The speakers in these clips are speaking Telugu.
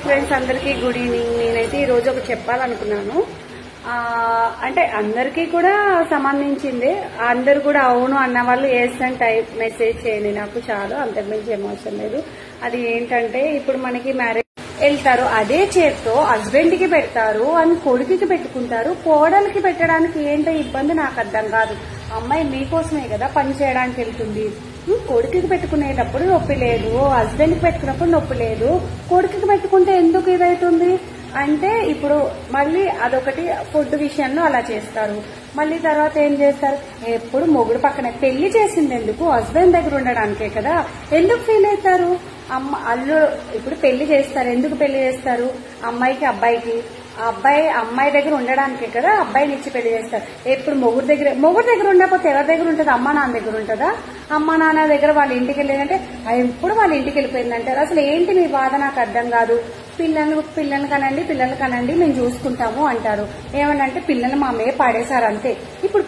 ఫ్రెండ్స్ అందరికీ గుడ్ ఈవినింగ్. నేనైతే ఈ రోజు ఒకటి చెప్పాలనుకున్నాను. అంటే అందరికీ కూడా సంబంధించింది. అందరు కూడా అవును అన్న వాళ్ళు ఎస్ అని టైప్ మెసేజ్ చేయండి. నాకు చాలు, అంతకుమించి ఎమోషన్ లేదు. అది ఏంటంటే ఇప్పుడు మనకి మ్యారేజ్ వెళ్తారు, అదే చేత్తో హస్బెండ్ కి పెడతారు అని కొడుకుకి పెట్టుకుంటారు. కోడలికి పెట్టడానికి ఏంటో ఇబ్బంది నాకు అర్థం కాదు. అమ్మాయి మీకోసమే కదా పని చేయడానికి వెళ్తుంది. కొడుకుకి పెట్టుకునేటప్పుడు నొప్పి లేదు, హస్బెండ్ కి పెట్టుకున్నప్పుడు నొప్పి లేదు. కొడుకుకి పెట్టుకుంటే ఎందుకు ఇదవుతుంది అంటే ఇప్పుడు మళ్ళీ అదొకటి ఫుడ్ విషయంలో అలా చేస్తారు. మళ్ళీ తర్వాత ఏం చేస్తారు, ఎప్పుడు మొగుడు పక్కన పెళ్లి చేసింది ఎందుకు, హస్బెండ్ దగ్గర ఉండడానికే కదా. ఎందుకు ఫీల్ అవుతారు? అల్లు ఇప్పుడు పెళ్లి చేస్తారు, ఎందుకు పెళ్లి చేస్తారు? అమ్మాయికి అబ్బాయికి, అబ్బాయి అమ్మాయి దగ్గర ఉండడానికే కదా అబ్బాయిని ఇచ్చి పెళ్లి చేస్తారు. ఎప్పుడు మొగుడు దగ్గర ఉండకపోతే ఎవరి దగ్గర ఉంటుంది? అమ్మా నాన్న దగ్గర ఉంటుందా? అమ్మా నాన్న దగ్గర వాళ్ళ ఇంటికి వెళ్ళేదంటే ఎప్పుడు వాళ్ళ ఇంటికి వెళ్ళిపోయిందంటారు. అసలు ఏంటి మీ బాధ నాకు అర్థం కాదు. పిల్లల్ని కనండి మేము చూసుకుంటాము అంటారు. ఏమనంటే పిల్లలు మా అమ్మయ్య పాడేశారు అంతే. ఇప్పుడు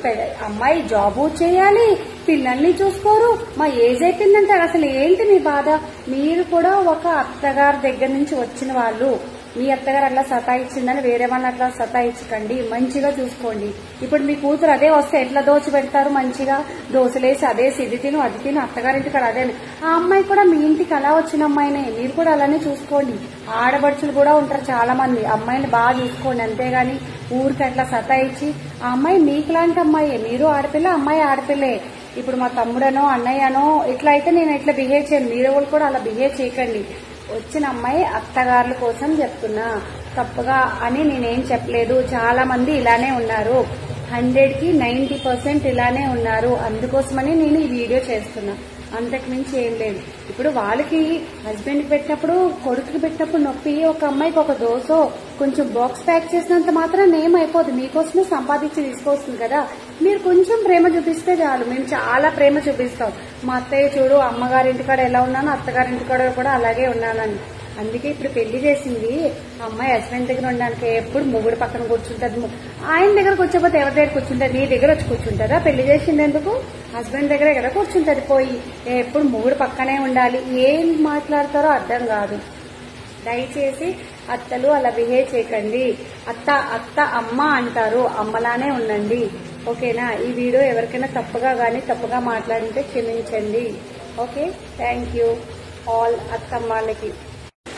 అమ్మాయి జాబు చేయాలి, పిల్లల్ని చూసుకోరు, మా ఏజ్ అయిపోయిందంటారు. అసలు ఏంటి మీ బాధ? మీరు కూడా ఒక అత్తగారి దగ్గర నుంచి వచ్చిన వాళ్ళు. మీ అత్తగారు అట్లా సతాయిచ్చిందని వేరే వాళ్ళని అట్లా సతాయించకండి, మంచిగా చూసుకోండి. ఇప్పుడు మీ కూతురు అదే వస్తే ఎట్లా దోచి పెడతారు? మంచిగా దోశలేసి అదే ఇది తిను అది తిను, అత్తగారింటికి అదే. ఆ అమ్మాయి కూడా మీ ఇంటికి అలా వచ్చిన అమ్మాయినే, మీరు కూడా అలానే చూసుకోండి. ఆడబడుచులు కూడా ఉంటారు చాలా మంది, అమ్మాయిని బాగా చూసుకోండి. అంతేగాని ఊరికి అట్లా సతాయించి ఆ అమ్మాయి మీకులాంటి అమ్మాయే, మీరు ఆడపిల్ల, అమ్మాయి ఆడపిల్లే. ఇప్పుడు మా తమ్ముడనో అన్నయ్యనో ఇట్లా అయితే నేను ఇట్లా బిహేవ్ చేయను, మీరు కూడా అలా బిహేవ్ చేయకండి. వచ్చిన అమ్మాయి అత్తగారుల కోసం చెప్తున్నా, తప్పుగా అని నేనేం చెప్పలేదు. చాలా మంది ఇలానే ఉన్నారు, 100కి 90% ఇలానే ఉన్నారు. అందుకోసమని నేను ఈ వీడియో చేస్తున్నా, అంతకు మించి ఏం లేదు. ఇప్పుడు వాళ్ళకి హస్బెండ్కి పెట్టినప్పుడు కొడుకుకి పెట్టినప్పుడు నొప్పి, ఒక అమ్మాయికి ఒక దోశ కొంచెం బాక్స్ ప్యాక్ చేసినంత మాత్రం ఏమైపోదు. మీకోసమే సంపాదించి తీసుకొస్తుంది కదా. మీరు కొంచెం ప్రేమ చూపిస్తే చాలు. మేము చాలా ప్రేమ చూపిస్తాం. మా అత్తయ్య చూడు, అమ్మగారింటికాడ ఎలా ఉన్నాను, అత్తగారింటికాడ కూడా అలాగే ఉన్నానని. అందుకే ఇప్పుడు పెళ్లి చేసింది అమ్మాయి హస్బెండ్ దగ్గర ఉండడానికి. ఎప్పుడు మొగుడు పక్కన కూర్చుంటది. ఆయన దగ్గర కూర్చోపోతే ఎవరి దగ్గర కూర్చుంటది? నీ దగ్గర వచ్చి కూర్చుంటారా? పెళ్లి చేసింది ఎందుకు? హస్బెండ్ దగ్గర కదా కూర్చుంటది. పోయి ఎప్పుడు మొగుడు పక్కనే ఉండాలి. ఏం మాట్లాడతారో అర్థం కాదు. దయచేసి అత్తలు అలా బిహేవ్ చేయకండి. అత్త అమ్మ అంటారు, అమ్మలానే ఉండండి. ఓకేనా? ఈ వీడియో ఎవరికైనా తప్పుగా మాట్లాడితే క్షమించండి. ఓకే, థ్యాంక్ యూ ఆల్ అత్తమ్మలకి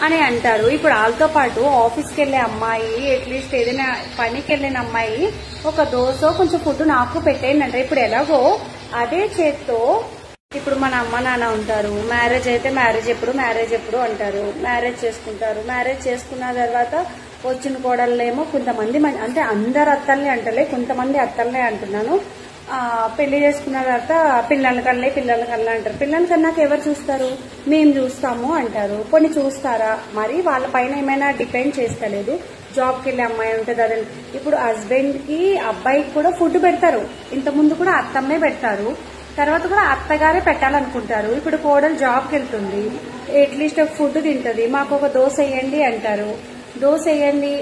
అని అంటారు. ఇప్పుడు వాళ్ళతో పాటు ఆఫీస్కి వెళ్లే అమ్మాయి, అట్లీస్ట్ ఏదైనా పనికి వెళ్ళిన అమ్మాయి ఒక దోశ కొంచెం ఫుడ్ నాకు పెట్టేయండి అంటారు. ఇప్పుడు ఎలాగో అదే చేత్తో ఇప్పుడు మన అమ్మ నాన్న ఉంటారు. మ్యారేజ్ అయితే మ్యారేజ్ ఎప్పుడు అంటారు. మ్యారేజ్ చేసుకుంటారు. మ్యారేజ్ చేసుకున్న తర్వాత వచ్చిన కోడళ్ళేమో కొంతమంది, అంటే అందరు అత్తల్ని అంటలే, కొంతమంది అత్తల్నే అంటున్నాను. పెళ్లి చేసుకున్న తర్వాత పిల్లల కన్నా అంటారు. పిల్లల కన్నాక ఎవరు చూస్తారు? మేము చూస్తాము అంటారు. కొన్ని చూస్తారా? మరి వాళ్ళ పైన ఏమైనా డిపెండ్ చేస్తలేదు. జాబ్కి వెళ్ళే అమ్మాయి ఉంటుంది అదని. ఇప్పుడు హస్బెండ్ కి అబ్బాయికి కూడా ఫుడ్ పెడతారు. ఇంత ముందు కూడా అత్తమ్మే పెడతారు, తర్వాత కూడా అత్తగారే పెట్టాలనుకుంటారు. ఇప్పుడు కోడలు జాబ్కి వెళ్తుంది, అట్లీస్ట్ ఫుడ్ తింటది. మాకు ఒక దోశ వేయండి అంటారు. దోశ వేయండి